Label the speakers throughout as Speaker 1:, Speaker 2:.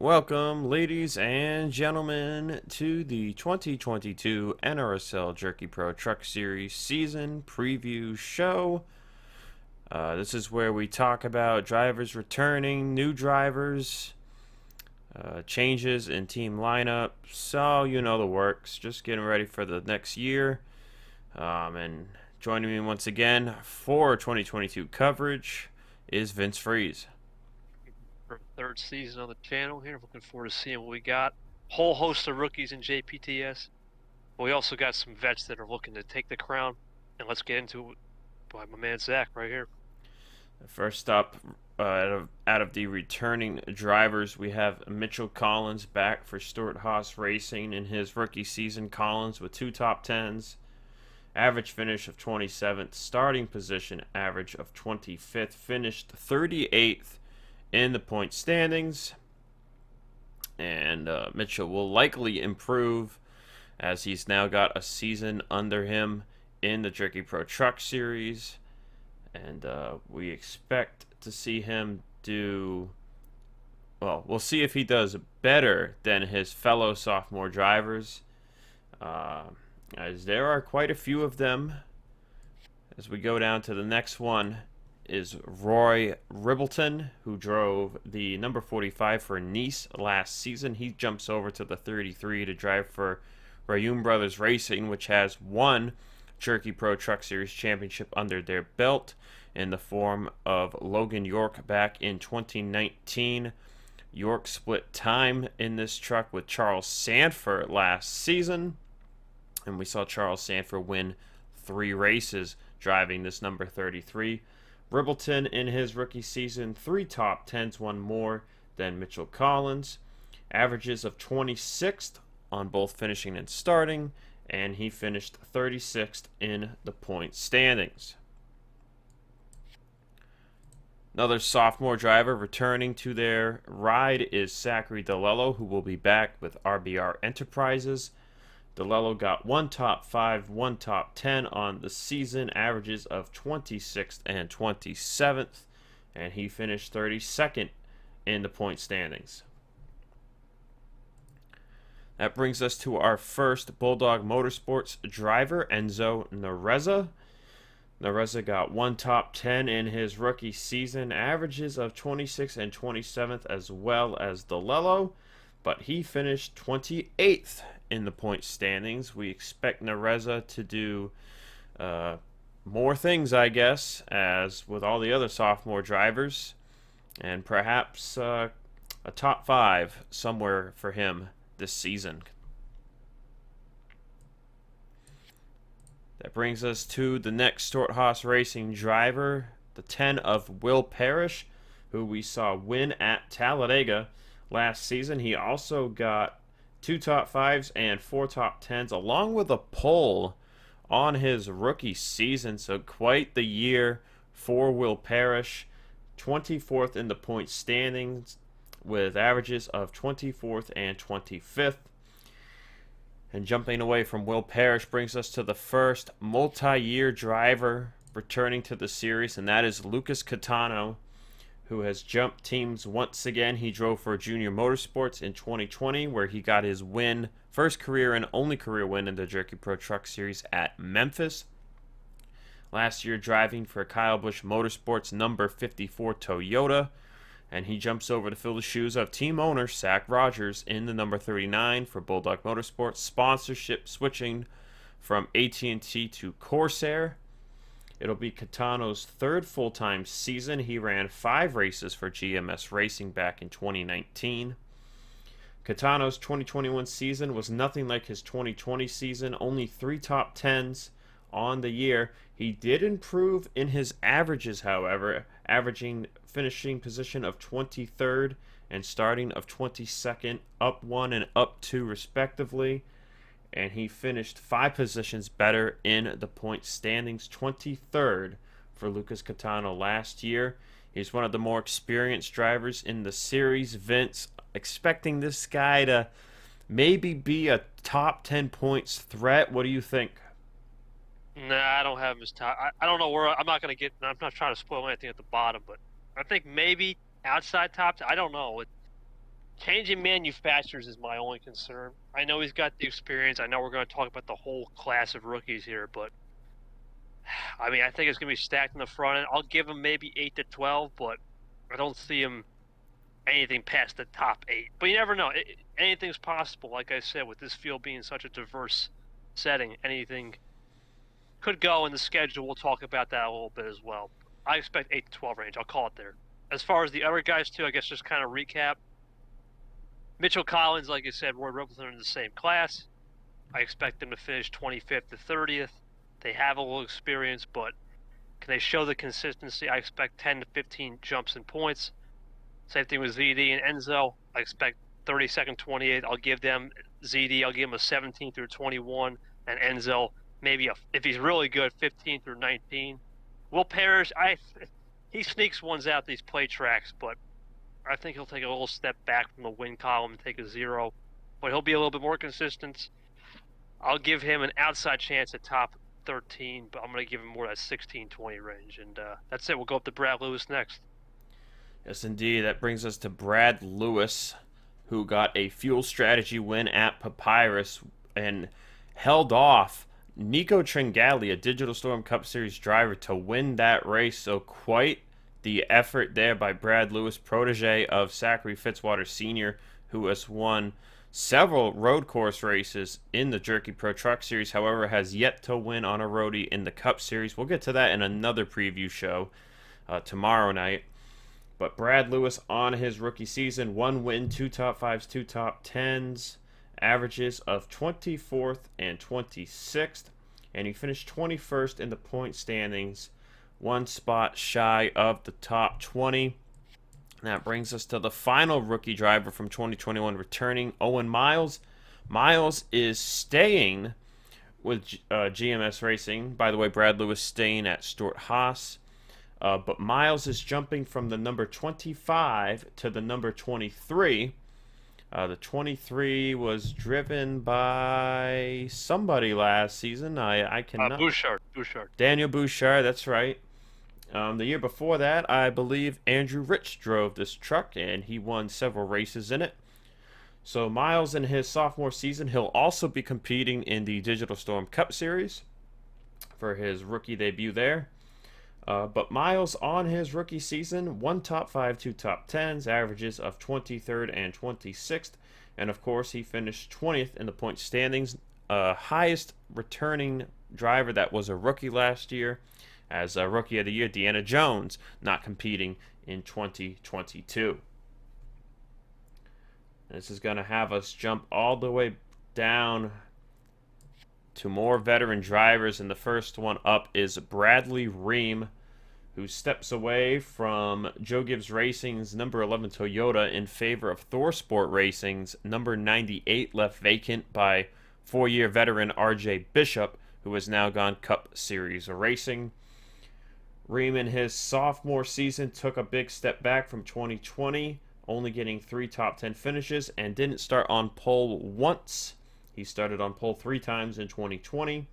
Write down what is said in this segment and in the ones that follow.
Speaker 1: Welcome, ladies and gentlemen, to the 2022 NRSL Jerky Pro Truck Series season preview show. This is where we talk about drivers returning, new drivers, changes in team lineup. So, you know the works. Just getting ready for the next year. And joining me once again for 2022 coverage is Vince Freeze.
Speaker 2: For third season on the channel here. Looking forward to seeing what we got. Whole host of rookies in JPTS. But we also got some vets that are looking to take the crown. And let's get into it by my man Zach right here.
Speaker 1: First up, out of the returning drivers, we have Mitchell Collins back for Stuart Haas Racing in his rookie season. Collins with 2 top 10s, average finish of 27th, starting position average of 25th, finished 38th in the point standings. And Mitchell will likely improve as he's now got a season under him in the Jerky Pro Truck Series. And we expect to see him do. Well, we'll see if he does better than his fellow sophomore drivers, as there are quite a few of them. As we go down to the next one, is Roy Ribleton, who drove the number 45 for Nice last season. He jumps over to the 33 to drive for Rayum Brothers Racing, which has won Jerky Pro Truck Series Championship under their belt in the form of Logan York back in 2019. York split time in this truck with Charles Sanford last season, and we saw Charles Sanford win 3 races driving this number 33. Ribleton in his rookie season, 3 top 10s, one more than Mitchell Collins. Averages of 26th on both finishing and starting, and he finished 36th in the point standings. Another sophomore driver returning to their ride is Zachary DeLello, who will be back with RBR Enterprises. DeLello got 1 top 5, 1 top 10 on the season, averages of 26th and 27th, and he finished 32nd in the point standings. That brings us to our first Bulldog Motorsports driver, Enzo Nareza. Nareza got 1 top 10 in his rookie season, averages of 26th and 27th, as well as DeLello, but he finished 28th in the point standings. We expect Nareza to do more things, I guess, as with all the other sophomore drivers, and perhaps a top 5 somewhere for him this season. That brings us to the next Stuart Haas Racing driver, the 10 of Will Parish, who we saw win at Talladega last season. He also got 2 top 5s and 4 top 10s, along with a pole on his rookie season. So quite the year for Will Parish. 24th in the point standings with averages of 24th and 25th. And jumping away from Will Parish brings us to the first multi-year driver returning to the series, and that is Lucas Catano, who has jumped teams once again. He drove for Junior Motorsports in 2020, where he got his win, first career and only career win in the Jerky Pro Truck Series at Memphis. Last year driving for Kyle Busch Motorsports number 54 Toyota, and he jumps over to fill the shoes of team owner Zach Rogers in the number 39 for Bulldog Motorsports. Sponsorship switching from AT&T to Corsair. It'll be Catano's 3rd full-time season. He ran 5 races for GMS Racing back in 2019. Catano's 2021 season was nothing like his 2020 season, only 3 top 10s on the year. He did improve in his averages, however, finishing position of 23rd and starting of 22nd, up 1 and up 2 respectively. And he finished 5 positions better in the point standings, 23rd for Lucas Catano last year. He's one of the more experienced drivers in the series. Vince, expecting this guy to maybe be a top 10 points threat. What do you think?
Speaker 2: Nah, I don't have him as top. I don't know where. I'm not going to get. I'm not trying to spoil anything at the bottom, but I think maybe outside top. I don't know. Changing manufacturers is my only concern. I know he's got the experience. I know we're going to talk about the whole class of rookies here, but I mean, I think it's going to be stacked in the front end. I'll give him maybe 8 to 12, but I don't see him anything past the top 8. But you never know. Anything's possible. Like I said, with this field being such a diverse setting, anything could go in the schedule. We'll talk about that a little bit as well. I expect 8 to 12 range. I'll call it there. As far as the other guys, too, I guess just kind of recap. Mitchell Collins, like I said, Roy Ribleton are in the same class. I expect them to finish 25th to 30th. They have a little experience, but can they show the consistency? I expect 10 to 15 jumps in points. Same thing with ZD and Enzo. I expect 32nd, 28th. I'll give them ZD. I'll give him a 17 through 21, and Enzo maybe if he's really good, 15 through 19. Will Parish, he sneaks ones out these play tracks, but I think he'll take a little step back from the win column and take a 0, but he'll be a little bit more consistent. I'll give him an outside chance at top 13, but I'm going to give him more that 16-20 range, and that's it. We'll go up to Brad Lewis next.
Speaker 1: Yes, indeed. That brings us to Brad Lewis, who got a fuel strategy win at Papyrus and held off Nico Tringali, a Digital Storm Cup Series driver, to win that race. So quite the effort there by Brad Lewis, protege of Zachary Fitzwater Sr., who has won several road course races in the Jerky Pro Truck Series, however, has yet to win on a roadie in the Cup Series. We'll get to that in another preview show tomorrow night. But Brad Lewis on his rookie season, 1 win, 2 top 5s, 2 top 10s, averages of 24th and 26th, and he finished 21st in the point standings, 1 spot shy of the top 20. That brings us to the final rookie driver from 2021 returning, Owen Miles. Miles is staying with GMS Racing. By the way, Brad Lewis staying at Stewart-Haas. But Miles is jumping from the number 25 to the number 23. The 23 was driven by somebody last season. I cannot.
Speaker 2: Bouchard.
Speaker 1: Daniel Bouchard, that's right. The year before that, I believe Andrew Rich drove this truck, and he won several races in it. So Miles in his sophomore season, he'll also be competing in the Digital Storm Cup Series for his rookie debut there. But Miles on his rookie season, 1 top 5, 2 top 10s, averages of 23rd and 26th. And of course, he finished 20th in the point standings, highest returning driver that was a rookie last year. As a Rookie of the Year, Deanna Jones not competing in 2022. This is going to have us jump all the way down to more veteran drivers, and the first one up is Bradley Ream, who steps away from Joe Gibbs Racing's number 11 Toyota in favor of ThorSport Racing's number 98, left vacant by 4-year veteran RJ Bishop, who has now gone Cup Series racing. Ream in his sophomore season took a big step back from 2020, only getting 3 top 10 finishes, and didn't start on pole once. He started on pole 3 times in 2020.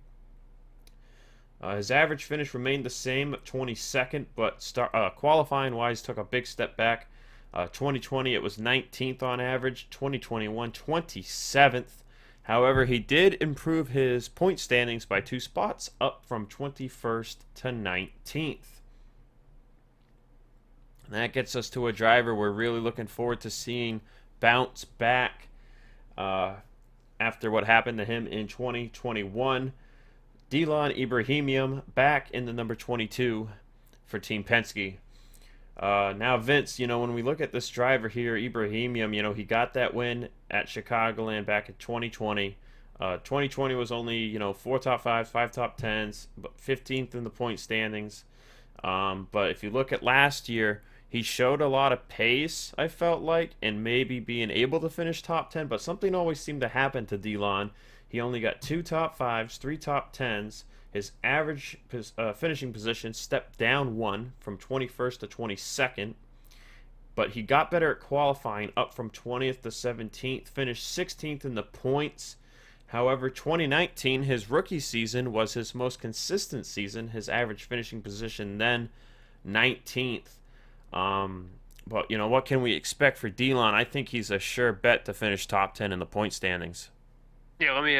Speaker 1: His average finish remained the same at 22nd, but qualifying-wise took a big step back. 2020 it was 19th on average, 2021 27th. However, he did improve his point standings by 2 spots, up from 21st to 19th. And that gets us to a driver we're really looking forward to seeing bounce back after what happened to him in 2021. Delon Ibrahim back in the number 22 for Team Penske. Now, Vince, when we look at this driver here, Ibrahim, he got that win at Chicagoland back in 2020. 2020 was only, 4 top 5s, 5 top 10s, but 15th in the point standings. But if you look at last year, he showed a lot of pace, I felt like, and maybe being able to finish top 10, but something always seemed to happen to Delon. He only got 2 top 5s, 3 top 10s. His average finishing position stepped down 1 from 21st to 22nd, but he got better at qualifying, up from 20th to 17th, finished 16th in the points. However, 2019, his rookie season, was his most consistent season. His average finishing position then 19th. But, what can we expect for Delon? I think he's a sure bet to finish top 10 in the point standings.
Speaker 2: Yeah, let me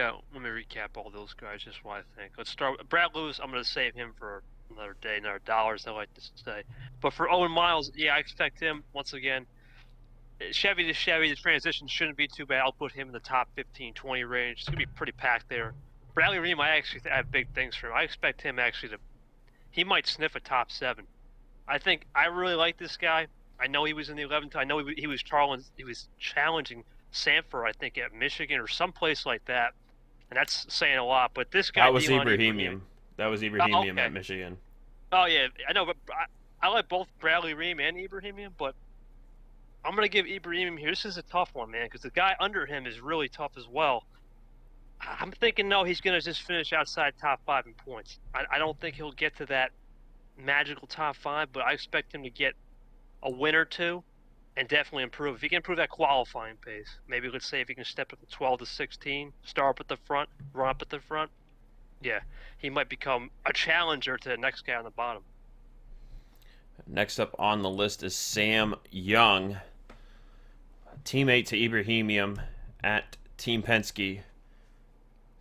Speaker 2: recap all those guys, just what I think. Let's start with Brad Lewis. I'm going to save him for another day, another dollars, I like to say. But for Owen Miles, yeah, I expect him, once again, Chevy to Chevy, the transition shouldn't be too bad. I'll put him in the top 15, 20 range. It's going to be pretty packed there. Bradley Ream, I actually have big things for him. I expect him actually he might sniff a top 7. I really like this guy. I know he was in the 11th. I know he was challenging Sanford, I think, at Michigan or someplace like that. And that's saying a lot. But this guy,
Speaker 1: That was
Speaker 2: Delon
Speaker 1: Ibrahimian. That was Ibrahimian
Speaker 2: okay.
Speaker 1: at Michigan.
Speaker 2: Oh, yeah. I know, but I like both Bradley Ream and Ibrahimian, but I'm going to give Ibrahim here. This is a tough one, man, because the guy under him is really tough as well. I'm thinking, no, he's going to just finish outside top 5 in points. I don't think he'll get to that magical top 5, but I expect him to get a win or two and definitely improve. If he can improve that qualifying pace, maybe let's say if he can step up to 12 to 16, start up at the front, run up at the front, yeah, he might become a challenger to the next guy on the bottom.
Speaker 1: Next up on the list is Sam Young, teammate to Ibrahimian at Team Penske.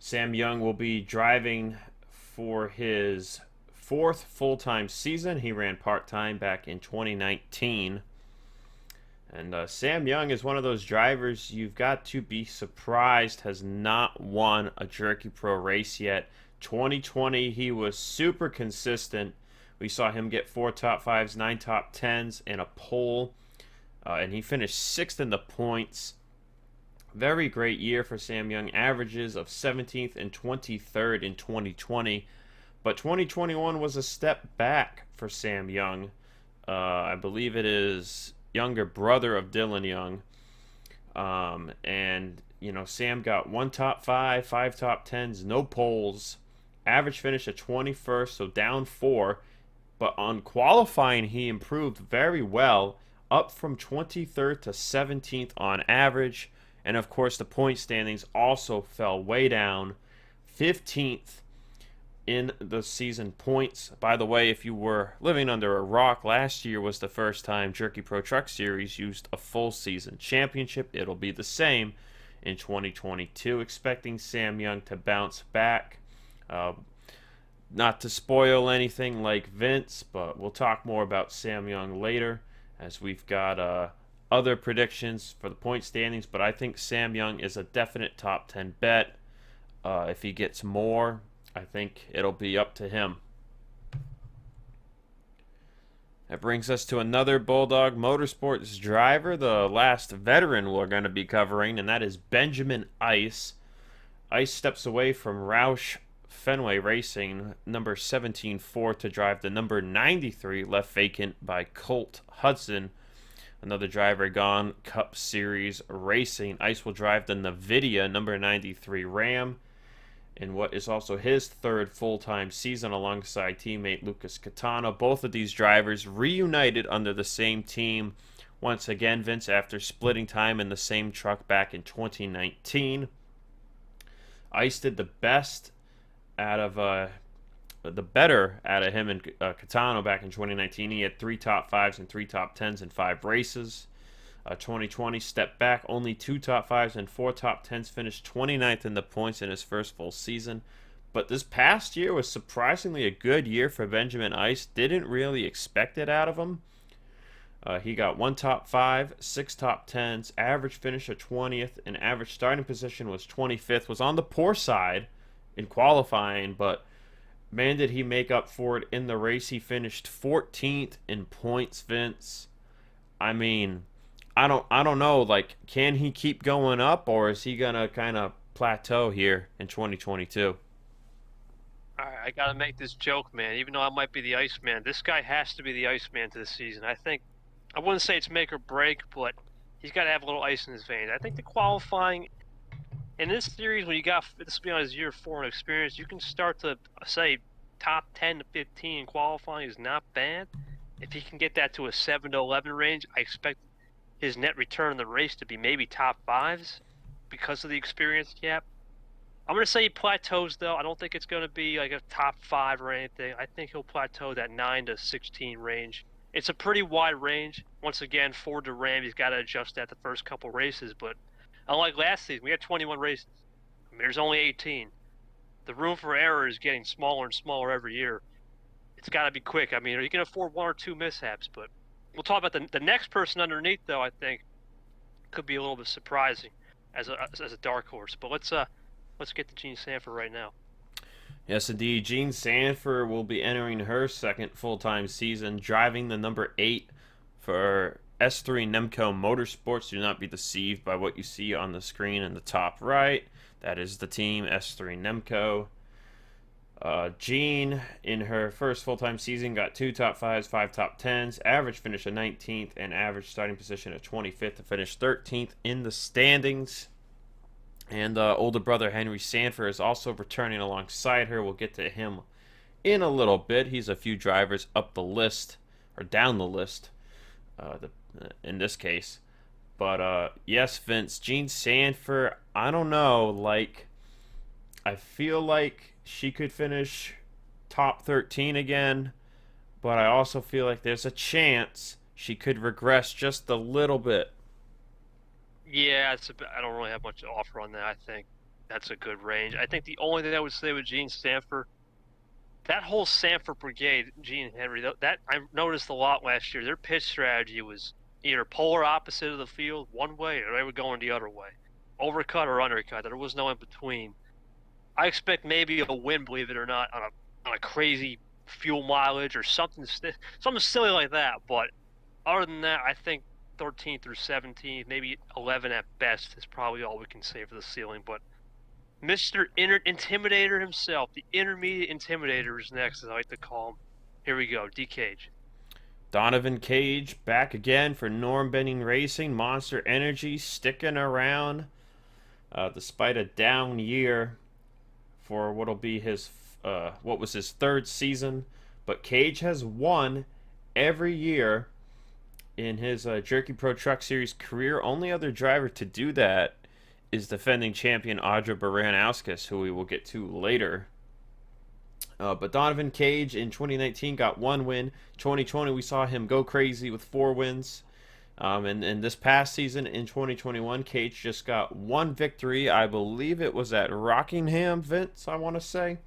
Speaker 1: Sam Young will be driving for his 4th full-time season. He ran part-time back in 2019. And Sam Young is one of those drivers you've got to be surprised has not won a Jerky Pro race yet. 2020, he was super consistent. We saw him get 4 top 5s, 9 top 10s, and a pole. And he finished 6th in the points. Very great year for Sam Young. Averages of 17th and 23rd in 2020. But 2021 was a step back for Sam Young. I believe it is younger brother of Delon Young. And, Sam got 1 top 5, 5 top 10s, no poles. Average finish at 21st, so down 4. But on qualifying, he improved very well, up from 23rd to 17th on average. And of course, the point standings also fell way down. 15th in the season points. By the way, if you were living under a rock, last year was the first time Jerky Pro Truck Series used a full season championship. It'll be the same in 2022. Expecting Sam Young to bounce back. Not to spoil anything like Vince, but we'll talk more about Sam Young later as we've got other predictions for the point standings. But I think Sam Young is a definite top 10 bet. If he gets more, I think it'll be up to him. That brings us to another Bulldog Motorsports driver, the last veteran we're going to be covering, and that is Benjamin Ice. Ice steps away from Roush Fenway Racing, number 17-4, to drive the number 93, left vacant by Colt Hudson. Another driver gone, Cup Series Racing. Ice will drive the Nvidia number 93 Ram in what is also his 3rd full-time season alongside teammate Lucas Catano. Both of these drivers reunited under the same team once again, Vince, after splitting time in the same truck back in 2019. Ice did the best out of the better out of him and Catano back in 2019. He had 3 top 5s and 3 top 10s in 5 races. 2020 stepped back, only 2 top 5s and 4 top 10s, finished 29th in the points in his first full season. But this past year was surprisingly a good year for Benjamin Ice. Didn't really expect it out of him. He got 1 top 5, 6 top 10s, average finish at 20th, and average starting position was 25th. Was on the poor side in qualifying, but man, did he make up for it in the race. He finished 14th in points, Vince. I mean, I don't know, like, can he keep going up, or is he gonna kind of plateau here in 2022?
Speaker 2: All right, I gotta make this joke, man. Even though I might be the Iceman, this guy has to be the Iceman to the season. I wouldn't say it's make or break, but he's got to have a little ice in his veins. I think the qualifying in this series, when this will be on his year 4 of experience, you can start to say top 10 to 15 in qualifying is not bad. If he can get that to a 7 to 11 range, I expect his net return in the race to be maybe top 5s because of the experience gap. I'm going to say he plateaus, though. I don't think it's going to be like a top 5 or anything. I think he'll plateau that 9 to 16 range. It's a pretty wide range. Once again, Ford to Ram, he's got to adjust that the first couple races. But unlike last season, we had 21 races. I mean, there's only 18. The room for error is getting smaller and smaller every year. It's got to be quick. I mean, you can afford one or two mishaps, but we'll talk about the next person underneath, though. I think could be a little bit surprising as a dark horse. But let's get to Gene Sanford right now.
Speaker 1: Yes, indeed. Jean Sanford will be entering her second full-time season, driving the number 8 for S3 Nemco Motorsports. Do not be deceived by what you see on the screen in the top right. That is the team, S3 Nemco. Jean, in her first full-time season, got 2 top 5s, 5 top 10s, average finish of 19th, and average starting position of 25th to finish 13th in the standings. And older brother Henry Sanford is also returning alongside her. We'll get to him in a little bit. He's a few drivers up the list, or down the list, in this case. But yes, Vince, Gene Sanford, I don't know. Like, I feel like she could finish top 13 again, but I also feel like there's a chance she could regress just a little bit.
Speaker 2: Yeah, I don't really have much to offer on that. I think that's a good range. I think the only thing I would say with Gene Sanford, that whole Sanford brigade, Gene and Henry, that I noticed a lot last year. Their pitch strategy was either polar opposite of the field one way, or they were going the other way, overcut or undercut. There was no in between. I expect maybe a win, believe it or not, on a crazy fuel mileage or something silly like that. But other than that, I think 13th through 17th, maybe 11 at best is probably all we can say for the ceiling. But Mr. Intimidator himself, the intermediate intimidator is next, as I like to call him. Here we go, D. Cage.
Speaker 1: Donovan Cage back again for Norm Benning Racing. Monster Energy sticking around despite a down year for what'll be what was his third season. But Cage has won every year in his Jerky Pro Truck Series career. Only other driver to do that is defending champion Audra Baranowskis, who we will get to later. But Donovan Cage in 2019 got 1 win. 2020 we saw him go crazy with 4 wins. And this past season in 2021, Cage just got 1 victory. I believe it was at Rockingham, Vince, I want to say.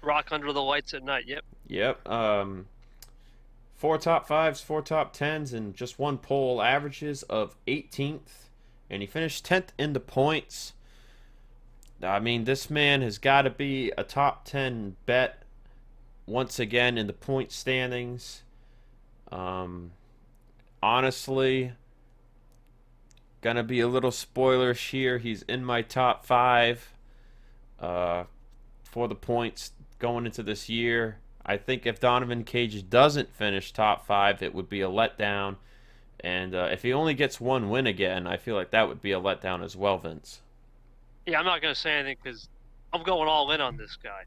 Speaker 2: Rock under the lights at night, yep.
Speaker 1: Yep. 4 top 5s, 4 top 10s, and just 1 pole, averages of 18th. And he finished 10th in the points. I mean, this man has got to be a top 10 bet once again in the point standings. Honestly, gonna be a little spoilerish here. He's in my top 5 for the points going into this year. I think if Donovan Cage doesn't finish top 5, it would be a letdown. And if he only gets 1 win again, I feel like that would be a letdown as well, Vince.
Speaker 2: Yeah, I'm not going to say anything because I'm going all in on this guy.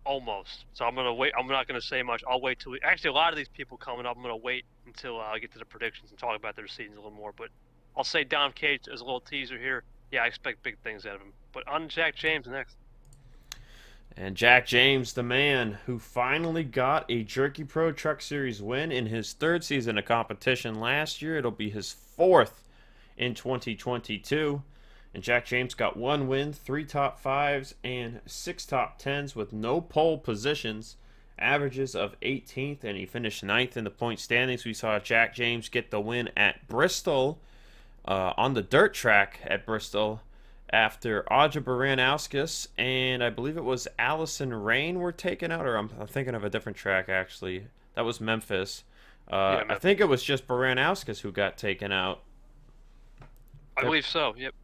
Speaker 2: Almost. So I'm going to wait. I'm not going to say much. I'll wait till actually, a lot of these people coming up, I'm going to wait until I get to the predictions and talk about their seasons a little more. But I'll say Dom Cage as a little teaser here. Yeah, I expect big things out of him. But on Jack James next.
Speaker 1: And Jack James, the man who finally got a Jerky Pro Truck Series win in his 3rd season of competition last year. It'll be his 4th in 2022. And Jack James got 1 win, 3 top 5s, and 6 top 10s with no pole positions. Averages of 18th, and he finished 9th in the point standings. We saw Jack James get the win at Bristol, on the dirt track at Bristol, after Audra Baranowskis and I believe it was Allison Rain were taken out, or I'm thinking of a different track actually. That was Memphis.
Speaker 2: Yeah,
Speaker 1: I think it was just Baranowskis who got taken out.
Speaker 2: I believe so, yep.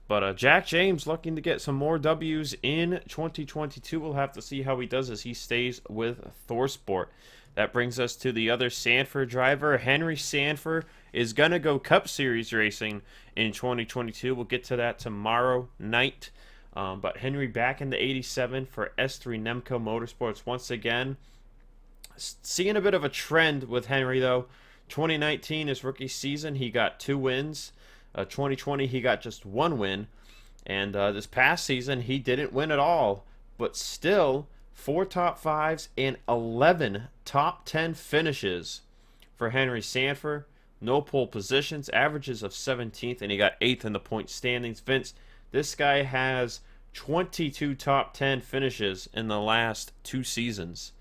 Speaker 1: But Jack James looking to get some more W's in 2022. We'll have to see how he does as he stays with ThorSport. That brings us to the other Sanford driver. Henry Sanford is going to go Cup Series racing in 2022. We'll get to that tomorrow night. But Henry back in the 87 for S3 Nemco Motorsports once again. Seeing a bit of a trend with Henry, though. 2019, his rookie season, he got 2 wins. 2020, he got just 1 win. And this past season, he didn't win at all. But still, 4 top 5s and 11 top 10 finishes for Henry Sanford. No pole positions, averages of 17th, and he got 8th in the point standings. Vince, this guy has 22 top 10 finishes in the last 2 seasons.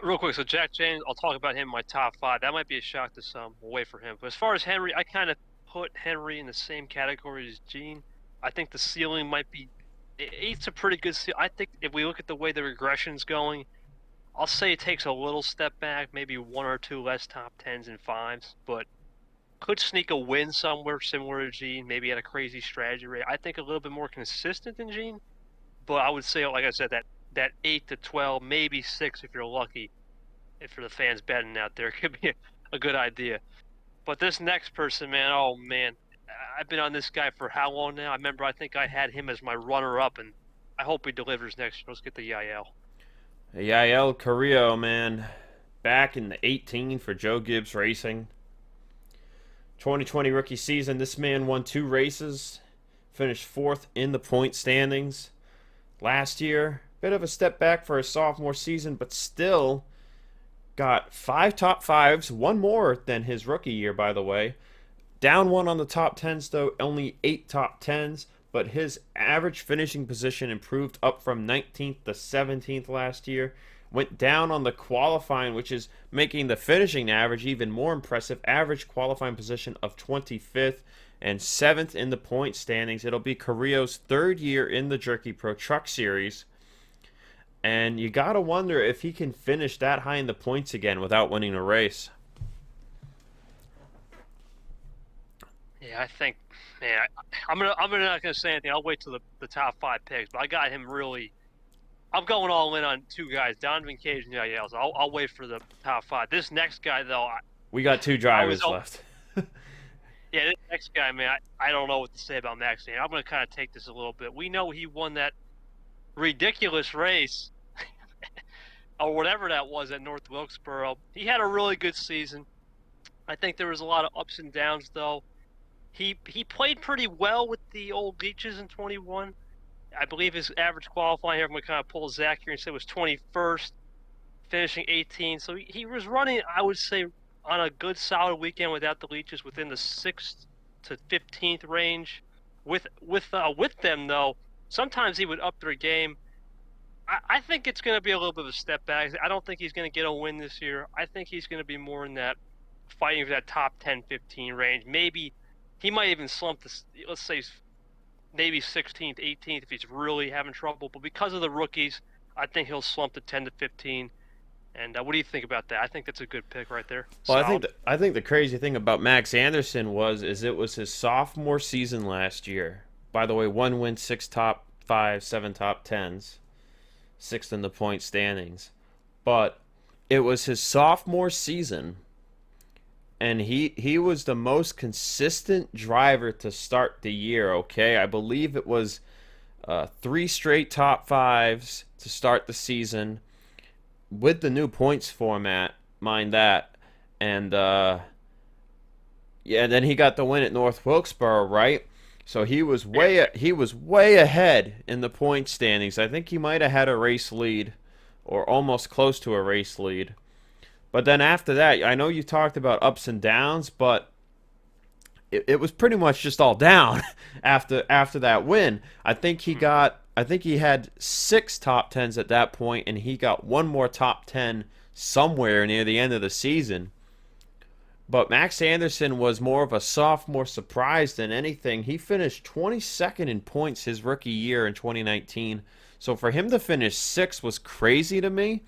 Speaker 2: Real quick, so Jack James, I'll talk about him in my top 5. That might be a shock to some. We'll wait for him. But as far as Henry, I kind of put Henry in the same category as Gene. I think the ceiling might be 8's a pretty good ceiling. I think if we look at the way the regression's going, I'll say it takes a little step back, maybe 1 or 2 less top 10s and 5s, but could sneak a win somewhere similar to Gene, maybe at a crazy strategy rate. I think a little bit more consistent than Gene, but I would say, like I said, that 8 to 12, maybe 6 if you're lucky. If you're the fans betting out there, it could be a good idea. But this next person, man, oh man, I've been on this guy for how long now? I think I had him as my runner-up, and I hope he delivers next year. Let's get the Yael.
Speaker 1: Yael Carrillo, man, back in the 18 for Joe Gibbs Racing. 2020 rookie season, this man won 2 races, finished 4th in the point standings. Last year, bit of a step back for his sophomore season, but still got 5 top 5s, 1 more than his rookie year, by the way. Down 1 on the top 10s, though, only 8 top 10s, but his average finishing position improved up from 19th to 17th last year. Went down on the qualifying, which is making the finishing average even more impressive. Average qualifying position of 25th and 7th in the point standings. It'll be Carrillo's 3rd year in the Jerky Pro Truck Series. And you got to wonder if he can finish that high in the points again without winning a race.
Speaker 2: Yeah, I think, man, I'm not gonna say anything. I'll wait till the top 5 picks. But I got him really. I'm going all in on 2 guys, Donovan Cage and Yael. So I'll wait for the top 5. This next guy, though,
Speaker 1: we got 2 drivers left.
Speaker 2: Yeah, this next guy, man, I don't know what to say about Max. I'm going to kind of take this a little bit. We know he won that ridiculous race, or whatever that was at North Wilkesboro. He had a really good season. I think there was a lot of ups and downs, though. He played pretty well with the old Leeches in 21. I believe his average qualifying here, I'm going to kind of pull Zach here and say it was 21st, finishing 18. So he was running, I would say, on a good solid weekend without the Leeches within the 6th to 15th range. With them, though, sometimes he would up their game. I think it's going to be a little bit of a step back. I don't think he's going to get a win this year. I think he's going to be more in that fighting for that top 10, 15 range. Maybe he might even slump this, let's say, maybe 16th, 18th if he's really having trouble. But because of the rookies, I think he'll slump to 10 to 15. And what do you think about that? I think that's a good pick right there.
Speaker 1: Well, I think the crazy thing about Max Anderson was it was his sophomore season last year. By the way, 1 win, 6 top 5, 7 top 10s, 6th in the point standings. But it was his sophomore season, and he was the most consistent driver to start the year. Okay, I believe it was 3 straight top 5s to start the season. With the new points format, mind that, and then he got the win at North Wilkesboro, right? So he was way ahead in the point standings. I think he might have had a race lead, or almost close to a race lead. But then after that, I know you talked about ups and downs, but it was pretty much just all down after that win. I think he had 6 top 10s at that point, and he got 1 more top 10 somewhere near the end of the season. But Max Anderson was more of a sophomore surprise than anything. He finished 22nd in points his rookie year in 2019. So for him to finish 6th was crazy to me,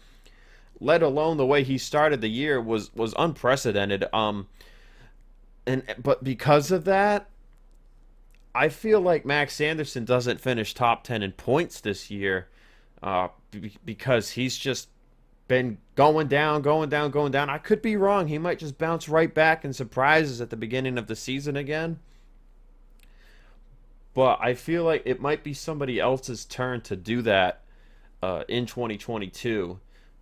Speaker 1: let alone the way he started the year was unprecedented. But because of that, I feel like Max Anderson doesn't finish top 10 in points this year because he's just been going down. I could be wrong. He might just bounce right back and surprise us at the beginning of the season again. But I feel like it might be somebody else's turn to do that in 2022.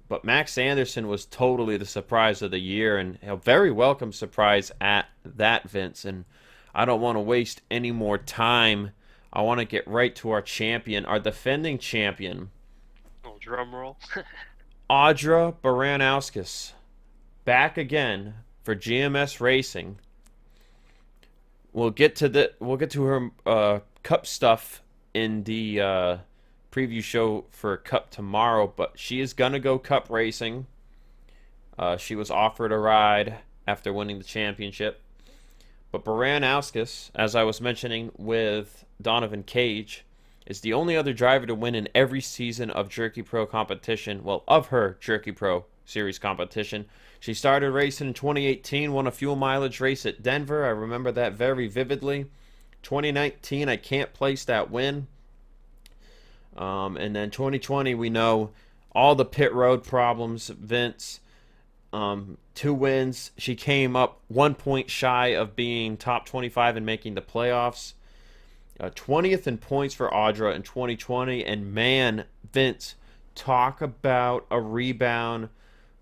Speaker 1: But Max Anderson was totally the surprise of the year, and a very welcome surprise at that, Vince. And I don't want to waste any more time. I want to get right to our champion, our defending champion.
Speaker 2: Oh, drum roll.
Speaker 1: Audra Baranowskis. back again for GMS Racing. We'll get to her Cup stuff in the preview show for Cup tomorrow, but she is gonna go Cup racing. She was offered a ride after winning the championship. But Baranowskis, as I was mentioning with Donovan Cage, is the only other driver to win in every season of Jerky Pro competition. Well, of her Jerky Pro Series competition. She started racing in 2018, won a fuel mileage race at Denver. I remember that very vividly. 2019, I can't place that win. And then 2020, we know all the pit road problems, Vince. 2 wins. She came up 1 point shy of being top 25 and making the playoffs. 20th in points for Audra in 2020. And man, Vince, talk about a rebound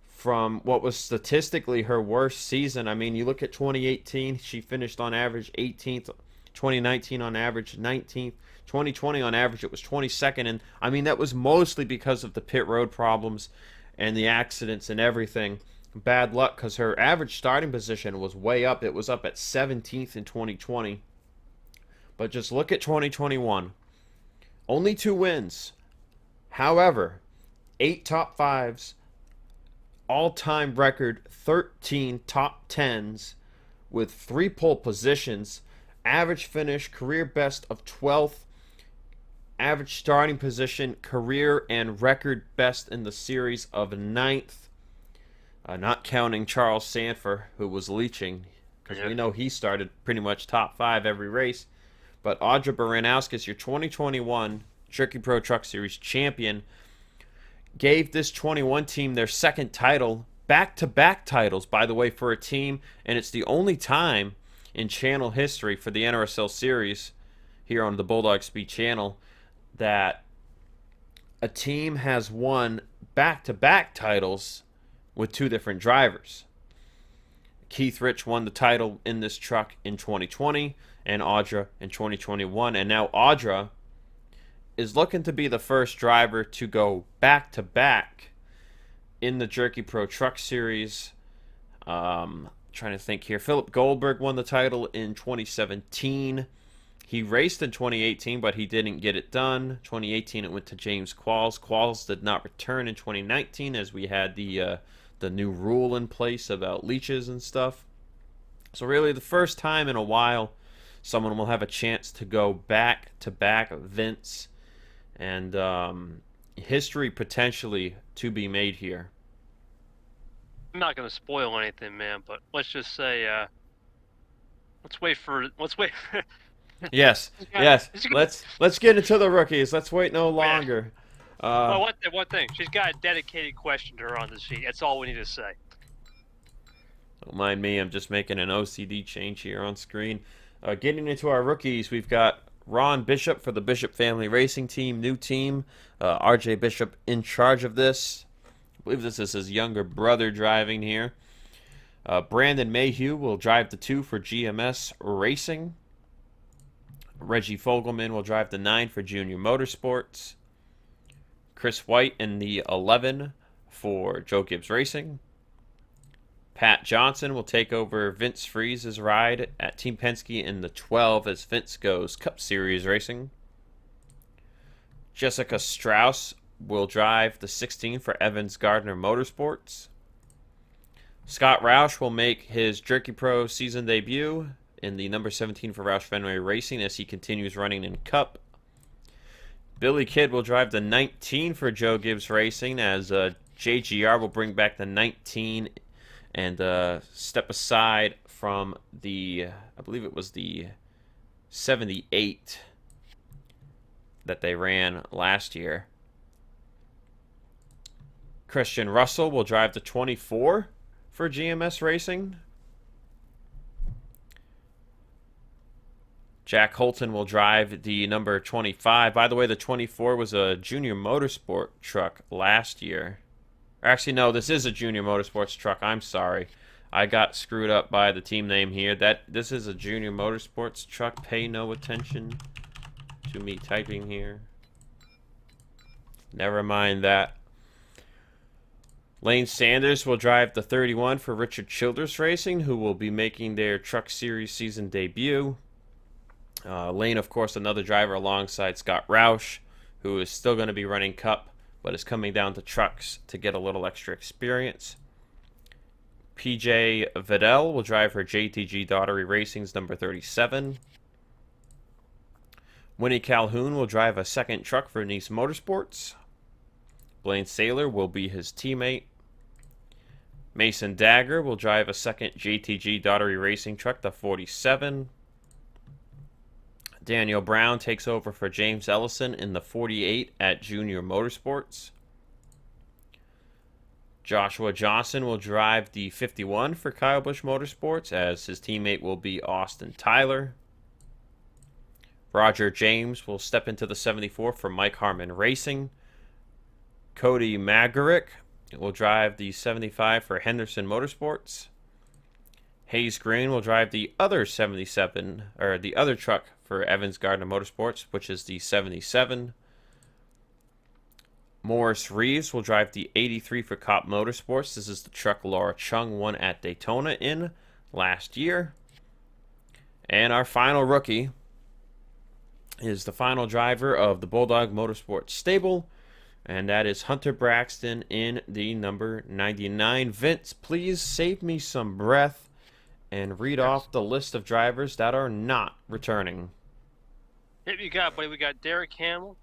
Speaker 1: from what was statistically her worst season. I mean, you look at 2018, she finished on average 18th. 2019 on average 19th. 2020 on average it was 22nd. And I mean, that was mostly because of the pit road problems and the accidents and everything. Bad luck, because her average starting position was way up. It was up at 17th in 2020. But just look at 2021. Only 2 wins. However, 8 top 5s, all-time record 13 top 10s with 3 pole positions, average finish, career best of 12th, average starting position, career and record best in the series of 9th. Not counting Charles Sanford, who was leeching, because we know he started pretty much top 5 every race. But Audra Baranowskis, your 2021 Jerky Pro Truck Series champion, gave this 21 team their 2nd title, back-to-back titles, by the way, for a team, and it's the only time in channel history for the NRSL series here on the Bulldog Speed channel that a team has won back-to-back titles with 2 different drivers. Keith Rich won the title in this truck in 2020 and Audra in 2021. And now Audra is looking to be the first driver to go back-to-back in the Jerky Pro Truck Series. Trying to think here. Philip Goldberg won the title in 2017. He raced in 2018, but he didn't get it done. 2018, it went to James Qualls. Qualls did not return in 2019 as we had the new rule in place about leeches and stuff. So really, the first time in a while, someone will have a chance to go back-to-back Vince, and history potentially to be made here.
Speaker 2: I'm not going to spoil anything, man, but let's just say, let's wait for.
Speaker 1: Yes. Let's get into the rookies. Let's wait no longer.
Speaker 2: Well, one thing. She's got a dedicated question to her on the sheet. That's all we need to say.
Speaker 1: Don't mind me. I'm just making an OCD change here on screen. Getting into our rookies, we've got Ron Bishop for the Bishop Family Racing Team. New team. RJ Bishop in charge of this. I believe this is his younger brother driving here. Brandon Mayhew will drive the 2 for GMS Racing. Reggie Fogelman will drive the 9 for Junior Motorsports. Chris White in the 11 for Joe Gibbs Racing. Pat Johnson will take over Vince Freeze's ride at Team Penske in the 12 as Vince goes Cup Series Racing. Jessica Strauss will drive the 16 for Evans Gardner Motorsports. Scott Roush will make his Jerky Pro season debut in the number 17 for Roush Fenway Racing as he continues running in Cup. Billy Kidd will drive the 19 for Joe Gibbs Racing as JGR will bring back the 19 and step aside from the, I believe it was the 78 that they ran last year. Christian Russell will drive the 24 for GMS Racing. Jack Holton will drive the number 25. By the way, the 24 was a Junior Motorsport truck last year. Or actually, no, this is a Junior Motorsports truck. I'm sorry. I got screwed up by the team name here. This is a Junior Motorsports truck. Pay no attention to me typing here. Never mind that. Lane Sanders will drive the 31 for Richard Childress Racing, who will be making their Truck Series season debut. Lane, of course, another driver alongside Scott Roush, who is still going to be running Cup, but is coming down to trucks to get a little extra experience. PJ Vidal will drive for JTG Daughtery Racing's number 37. Winnie Calhoun will drive a second truck for Nice Motorsports. Blaine Saylor will be his teammate. Mason Dagger will drive a second JTG Daughtery Racing truck, the 47. Daniel Brown takes over for James Ellison in the 48 at Junior Motorsports. Joshua Johnson will drive the 51 for Kyle Busch Motorsports, as his teammate will be Austin Tyler. Roger James will step into the 74 for Mike Harmon Racing. Cody Magarick will drive the 75 for Henderson Motorsports. Hayes Green will drive the other 77, or the other truck for Evans Gardner Motorsports, which is the 77. Morris Reeves will drive the 83 for Cop Motorsports. This is the truck Laura Chung won at Daytona in last year. And our final rookie is the final driver of the Bulldog Motorsports stable, and that is Hunter Braxton in the number 99. Vince, please save me some breath and read off the list of drivers that are not returning.
Speaker 2: Yep, you got it, buddy. We got Derek Hamill.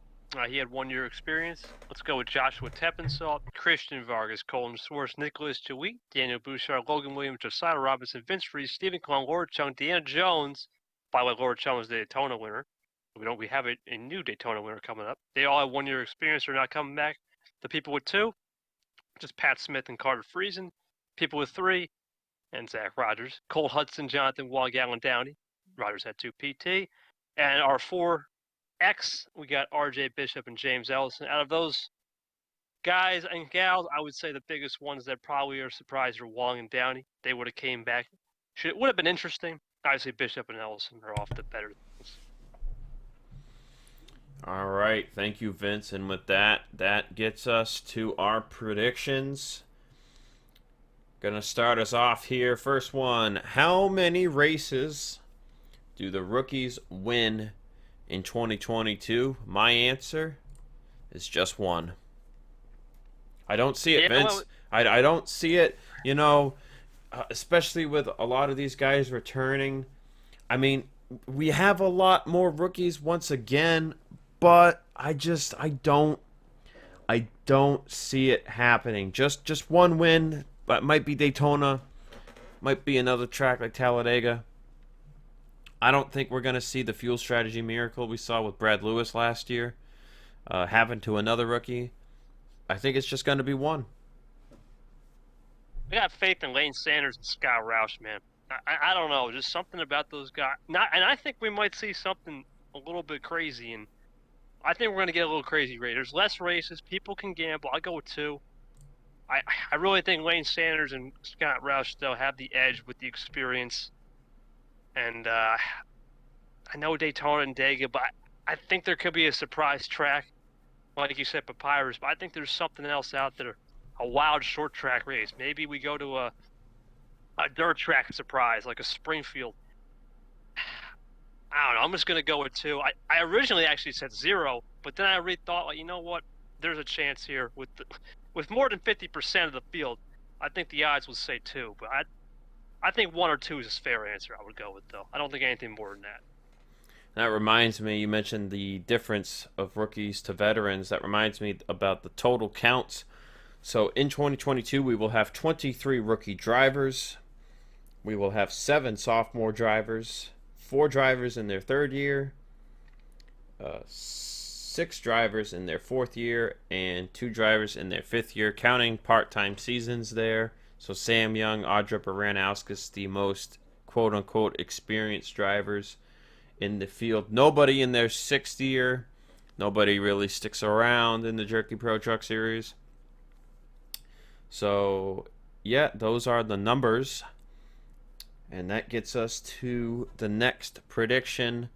Speaker 2: He had 1 year experience. Let's go with Joshua Teppensault, Christian Vargas, Colin Swartz, Nicholas Chewy, Daniel Bouchard, Logan Williams, Josiah Robinson, Vince Reese, Stephen Clone, Laura Chung, Deanna Jones. By the way, Laura Chung was the Daytona winner. We have a new Daytona winner coming up. They all have 1 year experience. They're not coming back. The people with 2, just Pat Smith and Carter Friesen. People with 3, and Zach Rogers. Cole Hudson, Jonathan Wall, Alan Downey. Rogers had 2 PT. And our 4 X, we got RJ Bishop and James Ellison. Out of those guys and gals, I would say the biggest ones that probably are surprised are Wall and Downey. They would have came back. It would have been interesting. Obviously, Bishop and Ellison are off the better things.
Speaker 1: All right, thank you, Vince. And with that, that gets us to our predictions. Gonna start us off here. First one, how many races do the rookies win in 2022? My answer is just 1. I don't see it, Vince. I don't see it, especially with a lot of these guys returning. I mean, we have a lot more rookies once again, but I don't see it happening. Just 1 win, but might be Daytona, might be another track like Talladega. I don't think we're going to see the fuel strategy miracle we saw with Brad Lewis last year happen to another rookie. I think it's just going to be 1.
Speaker 2: I got faith in Lane Sanders and Scott Roush, man. I don't know, just something about those guys. And I think we might see something a little bit crazy, and I think we're going to get a little crazy. There's less races. People can gamble. I'll go with 2. I really think Lane Sanders and Scott Roush, they'll have the edge with the experience. And I know Daytona and Dega, but I think there could be a surprise track, like you said, Parish. But I think there's something else out there, a wild short track race. Maybe we go to a dirt track surprise, like a Springfield. I don't know. I'm just going to go with 2. I originally actually said 0, but then I rethought, you know what? There's a chance here with more than 50% of the field. I think the odds would say 2, but I think 1 or 2 is a fair answer. I would go with, though. I don't think anything more than that.
Speaker 1: That reminds me, you mentioned the difference of rookies to veterans. That reminds me about the total counts. So in 2022, we will have 23 rookie drivers. We will have 7 sophomore drivers, 4 drivers in their 3rd year, 6 drivers in their 4th year, and 2 drivers in their 5th year, counting part-time seasons there. So Sam Young, Audra Baranowskis, the most quote-unquote experienced drivers in the field. Nobody in their 6th year. Nobody really sticks around in the Jerky Pro Truck Series. So, yeah, those are the numbers. And that gets us to the next prediction.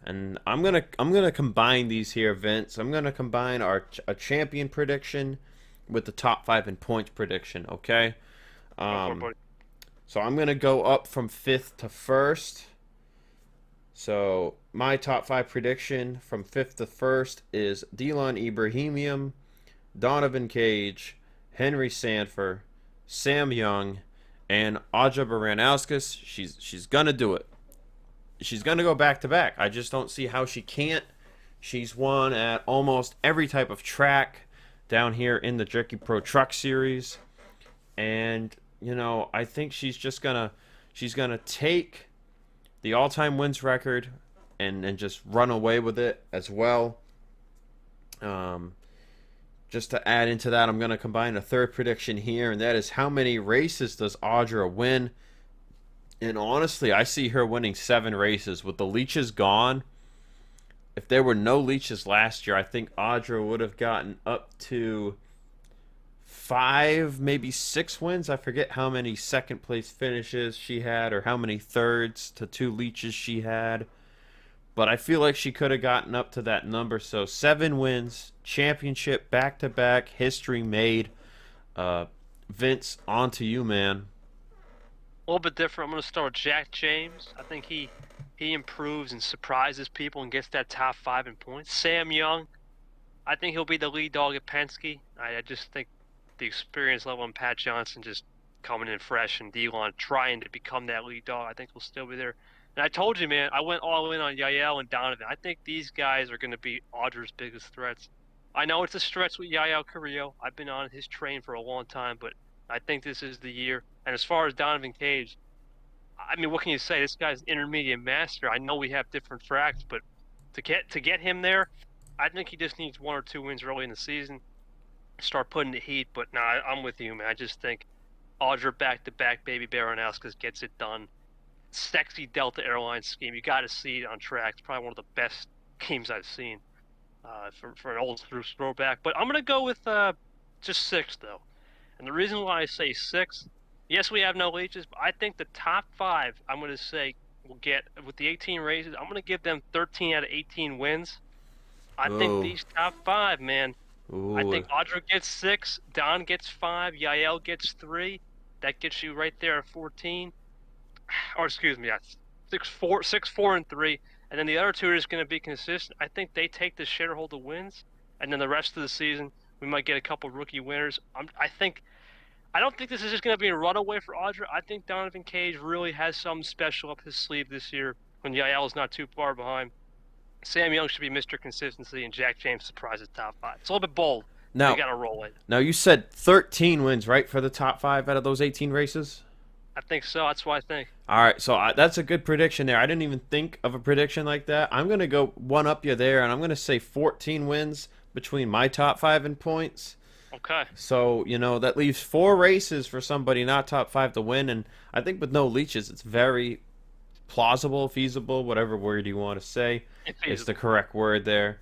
Speaker 1: And I'm gonna combine these here, Vince. I'm gonna combine a champion prediction with the top 5 in points prediction, okay?
Speaker 2: Go for it, buddy.
Speaker 1: So I'm going to go up from 5th to 1st. So my top 5 prediction from 5th to 1st is Delon Ibrahim, Donovan Cage, Henry Sanford, Sam Young, and Audra Baranowskis. She's going to do it. She's going to go back to back. I just don't see how she can't. She's won at almost every type of track down here in the Jerky Pro Truck Series. And, I think she's gonna take the all-time wins record and just run away with it as well. Just to add into that, I'm going to combine a third prediction here, and that is how many races does Audra win? And honestly, I see her winning 7 races. With the leeches gone, if there were no leeches last year, I think Audra would have gotten up to 5, maybe 6 wins. I forget how many second place finishes she had or how many thirds to 2 leeches she had. But I feel like she could have gotten up to that number. So 7 wins, championship, back-to-back, history made. Vince, on to you, man.
Speaker 2: A little bit different. I'm going to start with Jack James. I think he improves and surprises people and gets that top 5 in points. Sam Young, I think he'll be the lead dog at Penske. I just think the experience level in Pat Johnson just coming in fresh, and Delon trying to become that lead dog, I think will still be there. And I told you, man, I went all in on Yael and Donovan. I think these guys are going to be Audra's biggest threats. I know it's a stretch with Yael Carrillo. I've been on his train for a long time, but I think this is the year. And as far as Donovan Cage, I mean, what can you say? This guy's an intermediate master. I know we have different tracks, but to get him there, I think he just needs 1 or 2 wins early in the season, start putting the heat. But nah, I'm with you, man. I just think Audra back-to-back, baby Baranowskis gets it done. Sexy Delta Airlines scheme. You got to see it on track. It's probably one of the best games I've seen for an old throwback. But I'm going to go with just 6, though. And the reason why I say 6, yes, we have no leeches, but I think the top 5, I'm going to say, will get, with the 18 races, I'm going to give them 13 out of 18 wins. I think these top 5, man.
Speaker 1: Ooh.
Speaker 2: I think Audra gets 6, Don gets 5, Yael gets 3. That gets you right there at 14. Or excuse me, 6, 4, and 3. And then the other 2 are just going to be consistent. I think they take the shareholder wins, and then the rest of the season we might get a couple rookie winners. I don't think this is just going to be a runaway for Audra. I think Donovan Cage really has something special up his sleeve this year when Yael is not too far behind. Sam Young should be Mr. Consistency, and Jack James surprises top 5. It's a little bit bold.
Speaker 1: Now,
Speaker 2: you got to roll it.
Speaker 1: Now, you said 13 wins, right, for the top 5 out of those 18 races?
Speaker 2: I think so. That's what I think.
Speaker 1: All right, so that's a good prediction there. I didn't even think of a prediction like that. I'm going to go one up you there, and I'm going to say 14 wins between my top 5 in points.
Speaker 2: Okay.
Speaker 1: So, that leaves 4 races for somebody not top 5 to win, and I think with no leeches, it's very plausible, feasible, whatever word you want to say. It's the correct word there.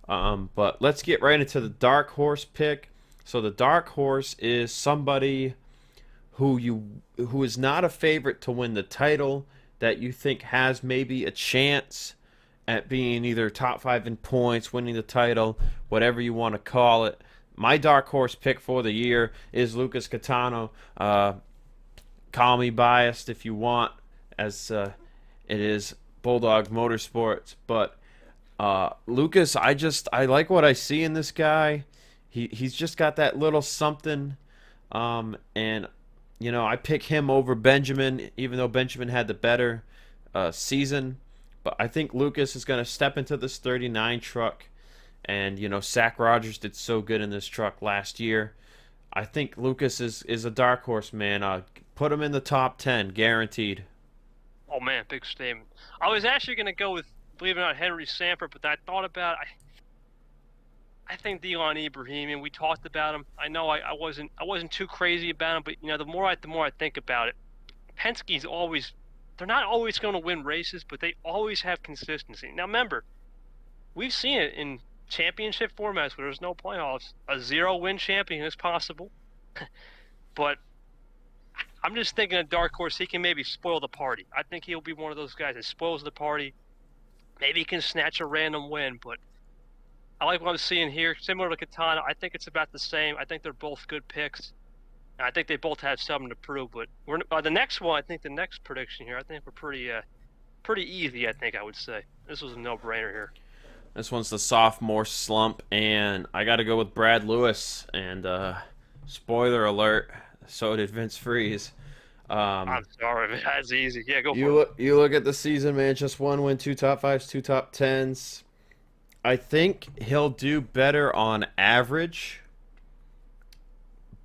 Speaker 1: But let's get right into the dark horse pick. So the dark horse is somebody who is not a favorite to win the title, that you think has maybe a chance at being either top 5 in points, winning the title, whatever you want to call it. My dark horse pick for the year is Lucas Catano. Call me biased if you want, as it is Bulldog Motorsports. But Lucas, I like what I see in this guy. He's just got that little something. And, I pick him over Benjamin, even though Benjamin had the better season. But I think Lucas is going to step into this 39 truck. And, Zach Rogers did so good in this truck last year. I think Lucas is a dark horse, man. Put him in the top 10, guaranteed.
Speaker 2: Oh, man, big statement. I was actually going to go with, believe it or not, Henry Sanford, but I thought about it. I think Delon Ibrahim, and we talked about him. I know I wasn't too crazy about him, but, the more I think about it, Penske's they're not always going to win races, but they always have consistency. Now, remember, we've seen it in championship formats where there's no playoffs. A 0-win champion is possible. But I'm just thinking a dark horse, he can maybe spoil the party. I think he'll be one of those guys that spoils the party. Maybe he can snatch a random win, but I like what I'm seeing here. Similar to Catano, I think it's about the same. I think they're both good picks. And I think they both have something to prove. But we're the next one. I think the next prediction here. I think we're pretty easy. I think I would say this was a no-brainer here.
Speaker 1: This one's the sophomore slump, and I got to go with Brad Lewis. And spoiler alert, so did Vince Freeze.
Speaker 2: I'm sorry, that's easy. Yeah, go for
Speaker 1: You
Speaker 2: it.
Speaker 1: look at the season, man. Just one win, two top fives, two top tens. I think he'll do better on average,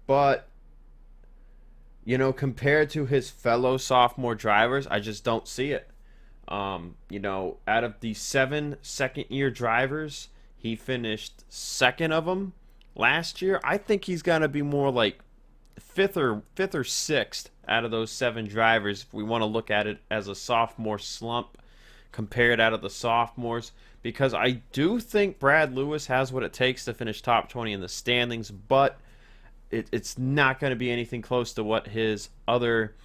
Speaker 1: but compared to his fellow sophomore drivers, I just don't see it. Out of the 7 second-year drivers, he finished second of them last year. I think he's gonna be more like fifth or sixth out of those 7 drivers if we want to look at it as a sophomore slump compared out of the sophomores, because I do think Brad Lewis has what it takes to finish top 20 in the standings, but it's not going to be anything close to what his other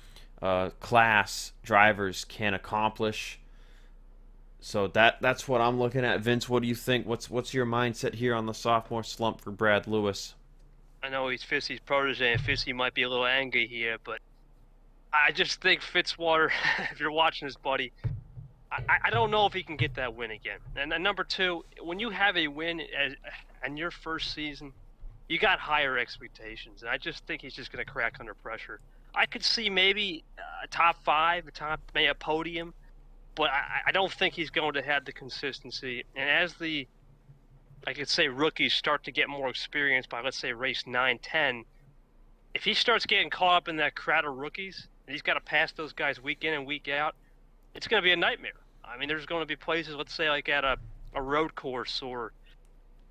Speaker 1: class drivers can accomplish. So that's what I'm looking at. Vince, what do you think? What's your mindset here on the sophomore slump for Brad Lewis?
Speaker 2: I know he's Fissy's protege, and Fissy might be a little angry here, but I just think Fitzwater, if you're watching this, buddy, I don't know if he can get that win again. And then number two, when you have a win in your first season, you got higher expectations, and I just think he's just going to crack under pressure. I could see maybe a top 5, maybe a podium, but I don't think he's going to have the consistency. And as I could say, rookies start to get more experience by, let's say, race 9, 10, if he starts getting caught up in that crowd of rookies, and he's got to pass those guys week in and week out, it's going to be a nightmare. I mean, there's going to be places, let's say, like at a road course or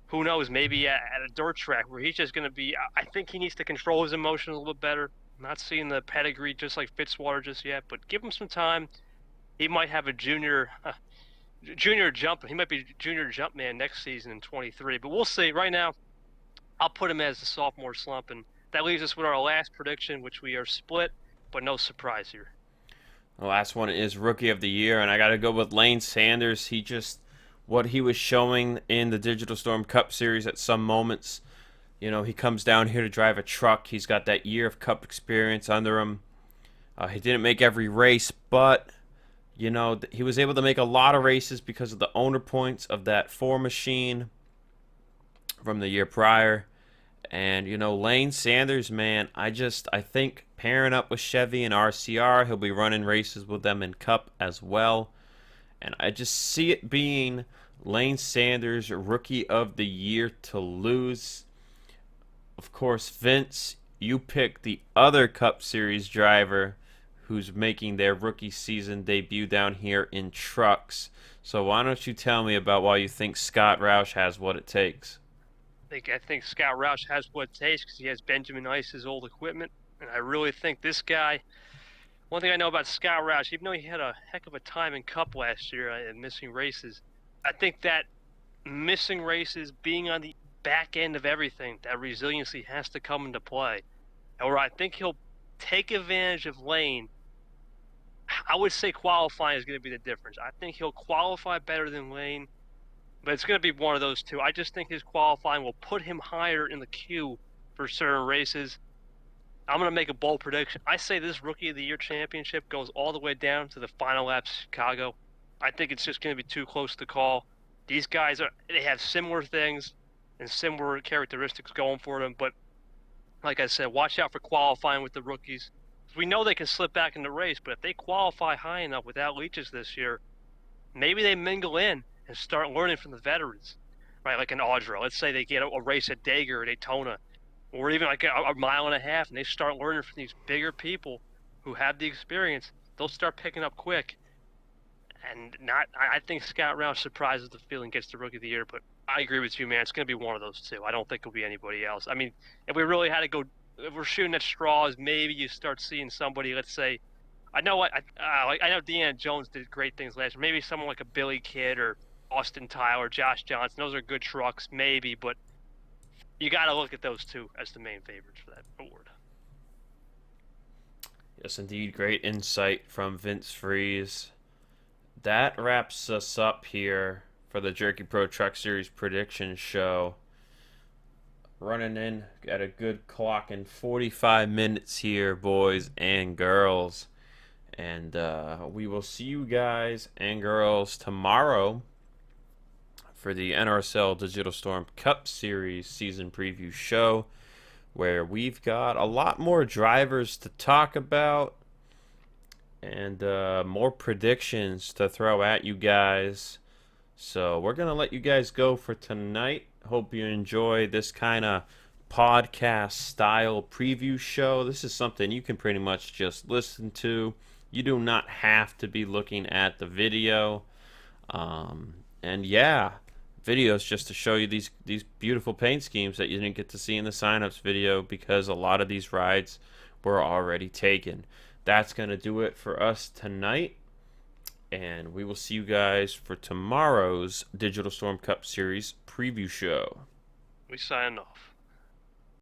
Speaker 2: who knows, maybe at a dirt track where he's just going to be. I think he needs to control his emotions a little bit better. I'm not seeing the pedigree just like Fitzwater just yet, but give him some time. He might have a junior jump. He might be junior jump man next season in 23, but we'll see. Right now, I'll put him as the sophomore slump, and that leaves us with our last prediction, which we are split, but no surprise here.
Speaker 1: The last one is Rookie of the Year, and I got to go with Lane Sanders. What he was showing in the Digital Storm Cup Series at some moments, he comes down here to drive a truck. He's got that year of Cup experience under him. He didn't make every race, but, he was able to make a lot of races because of the owner points of that 4 machine from the year prior. And, Lane Sanders, man, I think pairing up with Chevy and RCR, he'll be running races with them in Cup as well. And I just see it being Lane Sanders, Rookie of the Year to lose. Of course, Vince, you pick the other Cup Series driver who's making their rookie season debut down here in trucks. So why don't you tell me about why you think Scott Roush has what it takes?
Speaker 2: I think Scott Roush has what it takes because he has Benjamin Ice's old equipment. And I really think this guy, one thing I know about Scott Roush, even though he had a heck of a time in Cup last year and missing races, I think that missing races, being on the back end of everything, that resiliency has to come into play. Or I think he'll take advantage of Lane. I would say qualifying is going to be the difference. I think he'll qualify better than Lane, but it's going to be one of those two. I just think his qualifying will put him higher in the queue for certain races. I'm going to make a bold prediction. I say this Rookie of the Year championship goes all the way down to the final laps of Chicago. I think it's just going to be too close to call. These guys they have similar things and similar characteristics going for them, but like I said, watch out for qualifying with the rookies. We know they can slip back in the race, but if they qualify high enough without leeches this year, maybe they mingle in and start learning from the veterans, right? Like an Audra. Let's say they get a race at Dager or Daytona, or even like a mile and a half, and they start learning from these bigger people who have the experience. They'll start picking up quick. And I think Scott Roush surprises the field and gets the Rookie of the Year, but I agree with you, man. It's going to be one of those two. I don't think it'll be anybody else. I mean, if we really had to go, if we're shooting at straws, maybe you start seeing somebody, let's say, I know Deanna Jones did great things last year. Maybe someone like a Billy Kidd or Austin Tyler, Josh Johnson. Those are good trucks, maybe, but you got to look at those two as the main favorites for that award.
Speaker 1: Yes, indeed. Great insight from Vince Freeze. That wraps us up here for the Jerky Pro Truck Series prediction show. Running in at a good clock in 45 minutes here, boys and girls. And we will see you guys and girls tomorrow for the NRSL Digital Storm Cup Series season preview show, where we've got a lot more drivers to talk about and more predictions to throw at you guys. So we're going to let you guys go for tonight. Hope you enjoy this kind of podcast style preview show. This is something you can pretty much just listen to. You do not have to be looking at the video. And yeah, videos just to show you these beautiful paint schemes that you didn't get to see in the signups video because a lot of these rides were already taken. That's going to do it for us tonight. And we will see you guys for tomorrow's Digital Storm Cup Series preview show.
Speaker 2: We sign off.